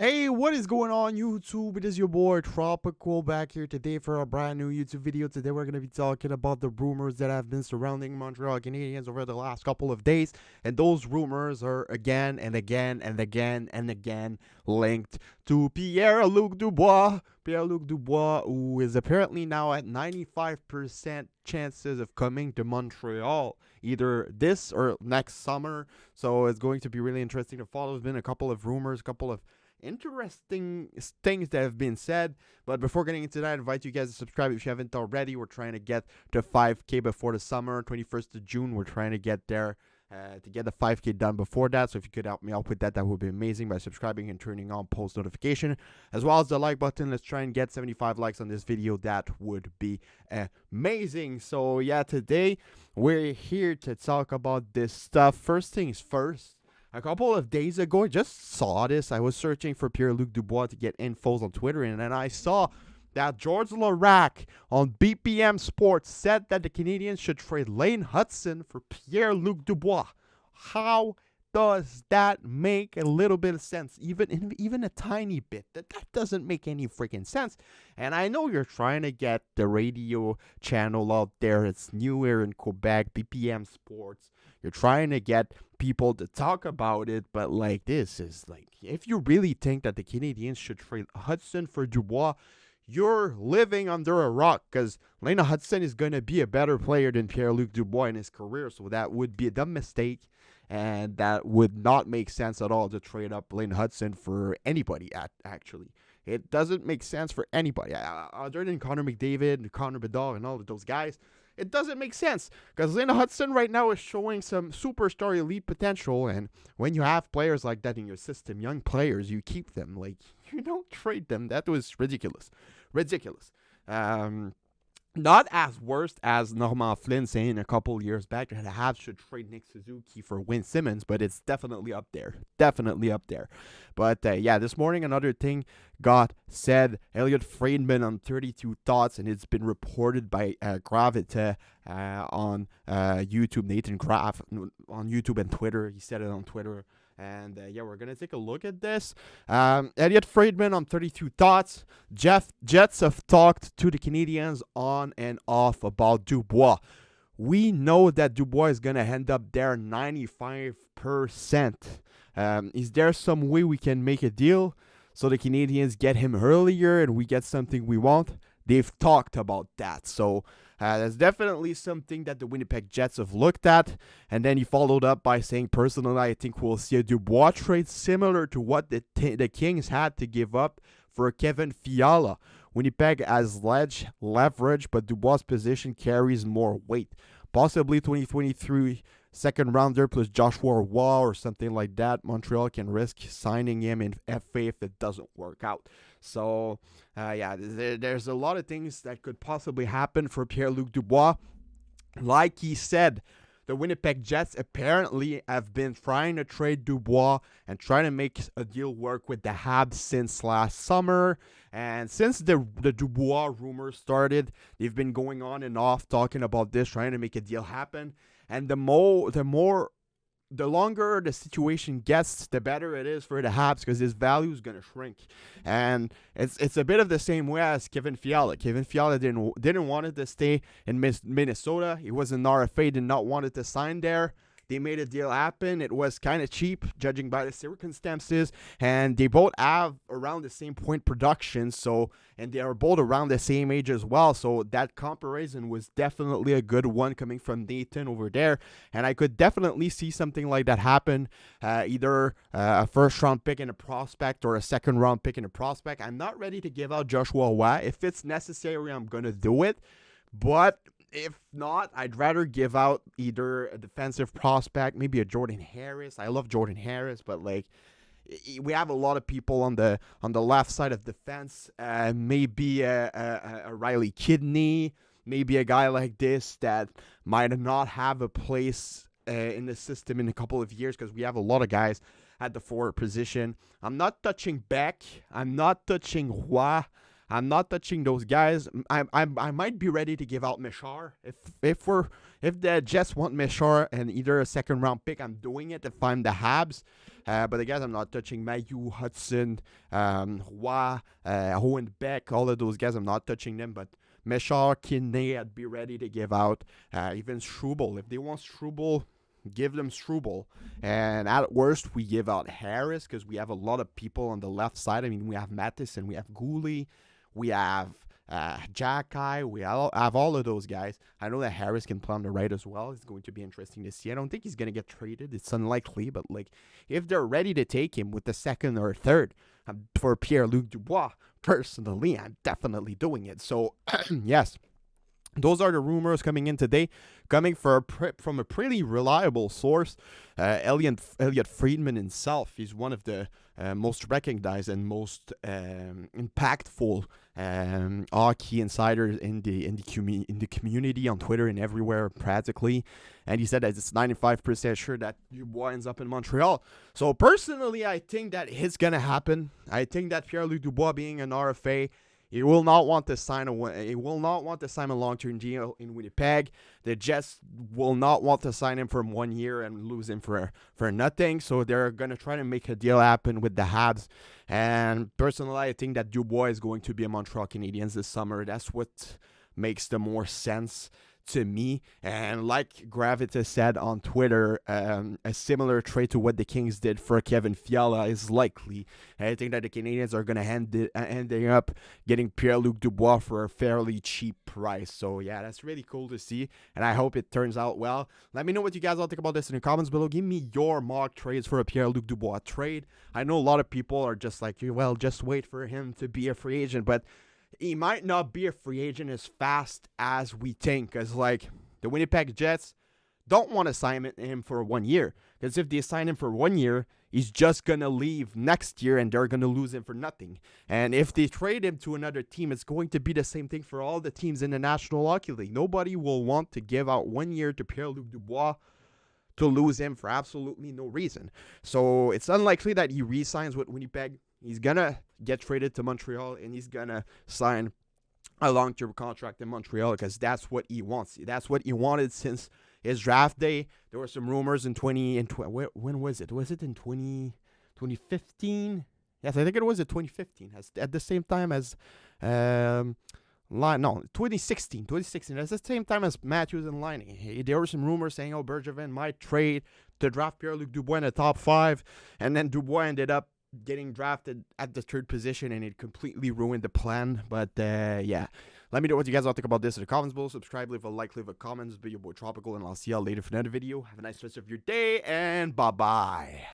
Hey, what is going on YouTube? It is your boy Tropical back here today for a brand new YouTube video. Today we're going to be talking about the rumors that have been surrounding Montreal Canadiens over the last couple of days. And those rumors are again and again and again and again linked to Pierre-Luc Dubois. Pierre-Luc Dubois, who is apparently now at 95% chances of coming to Montreal either this or next summer. So it's going to be really interesting to follow. There's been a couple of rumors, a couple of interesting things that have been said. But before getting into that, I invite you guys to subscribe if you haven't already. We're trying to get to 5K before the summer, 21st of June. We're trying to get there. To get the 5K done before that. So if you could help me out with that, that would be amazing by subscribing and turning on post notification, as well as the like button. Let's try and get 75 likes on this video. That would be amazing. So yeah, today we're here to talk about this stuff. First things first. A couple of days ago, I just saw this. I was searching for Pierre-Luc Dubois to get infos on Twitter, and then I saw that George Larac on BPM Sports said that the Canadiens should trade Lane Hutson for Pierre-Luc Dubois. How does that make a little bit of sense? Even a tiny bit. That doesn't make any freaking sense. And I know you're trying to get the radio channel out there. It's new here in Quebec, BPM Sports. You're trying to get people to talk about it, but like this is like, if you really think that the Canadiens should trade Hudson for Dubois, you're living under a rock, because Lena Hudson is going to be a better player than Pierre-Luc Dubois in his career, so that would be a dumb mistake, and that would not make sense at all to trade up Lane Hudson for anybody, actually. It doesn't make sense for anybody. Other than Connor McDavid, Connor Bedard, and all of those guys, it doesn't make sense, because Lena Hudson right now is showing some superstar elite potential, and when you have players like that in your system, young players, you keep them. Like, you don't trade them. That was ridiculous. Not as worst as Norman Flynn saying a couple years back that the Habs should trade Nick Suzuki for Wayne Simmons, but it's definitely up there. But yeah, this morning another thing got said. Elliot Friedman on 32 Thoughts, and it's been reported by Gravita on YouTube. Nathan Graff on YouTube and Twitter. He said it on Twitter. And yeah, we're going to take a look at this. Elliot Friedman on 32 Thoughts. Jets have talked to the Canadiens on and off about Dubois. We know that Dubois is going to end up there 95%. Is there some way we can make a deal so the Canadiens get him earlier and we get something we want? They've talked about that. So that's definitely something that the Winnipeg Jets have looked at. And then he followed up by saying, personally, I think we'll see a Dubois trade similar to what the Kings had to give up for Kevin Fiala. Winnipeg has leverage, but Dubois' position carries more weight. Possibly 2023 second rounder plus Joshua Roy or something like that. Montreal can risk signing him in FA if it doesn't work out. So, yeah, there's a lot of things that could possibly happen for Pierre-Luc Dubois. Like he said, the Winnipeg Jets apparently have been trying to trade Dubois and trying to make a deal work with the Habs since last summer. And since the Dubois rumors started, they've been going on and off talking about this, trying to make a deal happen. And the longer the situation gets, the better it is for the Habs, because his value is going to shrink. And it's a bit of the same way as Kevin Fiala. Kevin Fiala didn't want to stay in Minnesota. He was an RFA, did not want to sign there. They made a deal happen. It was kind of cheap, judging by the circumstances, and they both have around the same point production. So, and they are both around the same age as well. So that comparison was definitely a good one coming from Nathan over there. And I could definitely see something like that happen. Either a first round pick and a prospect, or a second round pick and a prospect. I'm not ready to give out Joshua Roy. If it's necessary, I'm gonna do it. But if not, I'd rather give out either a defensive prospect, maybe a Jordan Harris. I love Jordan Harris, but like, we have a lot of people on the left side of defense. Maybe a Riley Kidney, maybe a guy like this that might not have a place in the system in a couple of years, because we have a lot of guys at the forward position. I'm not touching Beck. I'm not touching Roy. I'm not touching those guys. I might be ready to give out Mishar if the Jets want Mishar and either a second round pick. I'm doing it if I'm the Habs. But the guys I'm not touching, Mayu, Hudson, Roy, Owen Beck, all of those guys, I'm not touching them. But Meshar, Kinney, I'd be ready to give out. Even Struble. If they want Struble, give them Struble. And at worst, we give out Harris because we have a lot of people on the left side. I mean, we have Mattis and we have Gooley. We have Jackai. We have all of those guys. I know that Harris can play on the right as well. It's going to be interesting to see. I don't think he's going to get traded. It's unlikely. But like, if they're ready to take him with the second or third for Pierre-Luc Dubois, personally, I'm definitely doing it. So, yes. Those are the rumors coming in today, coming from a pretty reliable source. Elliot Friedman himself, he's one of the most recognized and most impactful hockey insiders in the community on Twitter and everywhere practically. And he said that it's 95% sure that Dubois ends up in Montreal. So personally, I think that it's gonna happen. I think that Pierre-Luc Dubois being an RFA, he will not want to sign a long-term deal in Winnipeg. The Jets will not want to sign him for 1 year and lose him for nothing. So they're going to try to make a deal happen with the Habs. And personally, I think that Dubois is going to be a Montreal Canadiens this summer. That's what makes the more sense to me. And like Gravita said on Twitter, a similar trade to what the Kings did for Kevin Fiala is likely. And I think that the Canadiens are going to ending up getting Pierre-Luc Dubois for a fairly cheap price. So yeah, that's really cool to see, and I hope it turns out well. Let me know what you guys all think about this in the comments below. Give me your mock trades for a Pierre-Luc Dubois trade. I know a lot of people are just like, well, just wait for him to be a free agent, but he might not be a free agent as fast as we think, because like the Winnipeg Jets don't want to sign him for 1 year, because if they sign him for 1 year, he's just going to leave next year and they're going to lose him for nothing. And if they trade him to another team, it's going to be the same thing for all the teams in the National Hockey League. Nobody will want to give out 1 year to Pierre-Luc Dubois to lose him for absolutely no reason. So it's unlikely that he re-signs with Winnipeg. He's going to get traded to Montreal, and he's going to sign a long-term contract in Montreal because that's what he wants. That's what he wanted since his draft day. There were some rumors in when was it? Was it in 2015? Yes, I think it was in 2015. At the same time as 2016. 2016. At the same time as Matthews and Laine. There were some rumors saying, Bergevin might trade to draft Pierre-Luc Dubois in the top 5, and then Dubois ended up getting drafted at the 3rd position, and it completely ruined the plan. But yeah, let me know what you guys all think about this in the comments below. Subscribe, leave a like, leave a comment. Be your boy Tropical, and I'll see y'all later for another video. Have a nice rest of your day, and bye bye.